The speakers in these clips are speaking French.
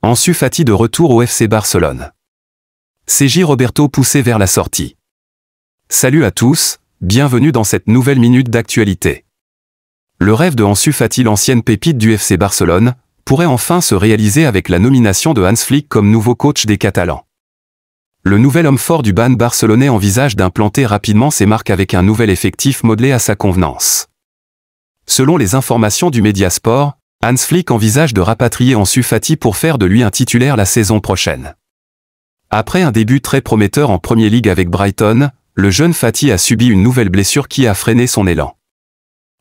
Ansu Fati de retour au FC Barcelone. Sergi Roberto poussé vers la sortie. Salut à tous, bienvenue dans cette nouvelle minute d'actualité. Le rêve de Ansu Fati, l'ancienne pépite du FC Barcelone, pourrait enfin se réaliser avec la nomination de Hans Flick comme nouveau coach des Catalans. Le nouvel homme fort du ban barcelonais envisage d'implanter rapidement ses marques avec un nouvel effectif modelé à sa convenance. Selon les informations du Mediasport, Hans Flick envisage de rapatrier Ansu Fati pour faire de lui un titulaire la saison prochaine. Après un début très prometteur en Premier League avec Brighton, le jeune Fati a subi une nouvelle blessure qui a freiné son élan.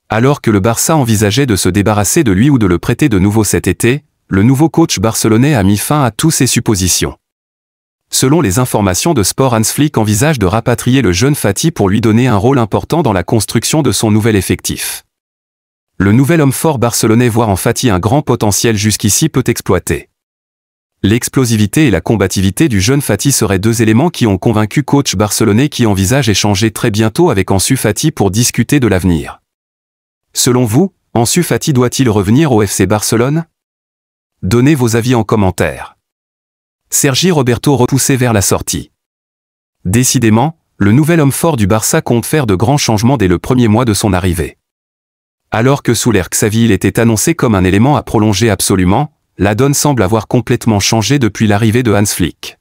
Alors que le Barça envisageait de se débarrasser de lui ou de le prêter de nouveau cet été, le nouveau coach barcelonais a mis fin à toutes ces suppositions. Selon les informations de Sport, Hans Flick envisage de rapatrier le jeune Fati pour lui donner un rôle important dans la construction de son nouvel effectif. Le nouvel homme fort barcelonais voit en Fati un grand potentiel jusqu'ici peu exploité. L'explosivité et la combativité du jeune Fati seraient deux éléments qui ont convaincu coach barcelonais qui envisage échanger très bientôt avec Ansu Fati pour discuter de l'avenir. Selon vous, Ansu Fati doit-il revenir au FC Barcelone? Donnez vos avis en commentaire. Sergi Roberto repoussé vers la sortie. Décidément, le nouvel homme fort du Barça compte faire de grands changements dès le premier mois de son arrivée. Alors que sous l'ère Xavi il était annoncé comme un élément à prolonger absolument, la donne semble avoir complètement changé depuis l'arrivée de Hans Flick.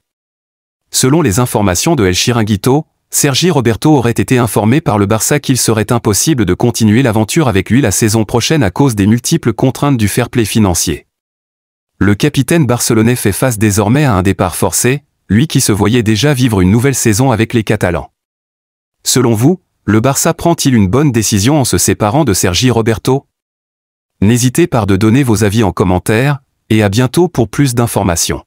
Selon les informations de El Chiringuito, Sergi Roberto aurait été informé par le Barça qu'il serait impossible de continuer l'aventure avec lui la saison prochaine à cause des multiples contraintes du fair play financier. Le capitaine barcelonais fait face désormais à un départ forcé, lui qui se voyait déjà vivre une nouvelle saison avec les Catalans. Selon vous, le Barça prend-il une bonne décision en se séparant de Sergi Roberto? N'hésitez pas à donner vos avis en commentaire, et à bientôt pour plus d'informations.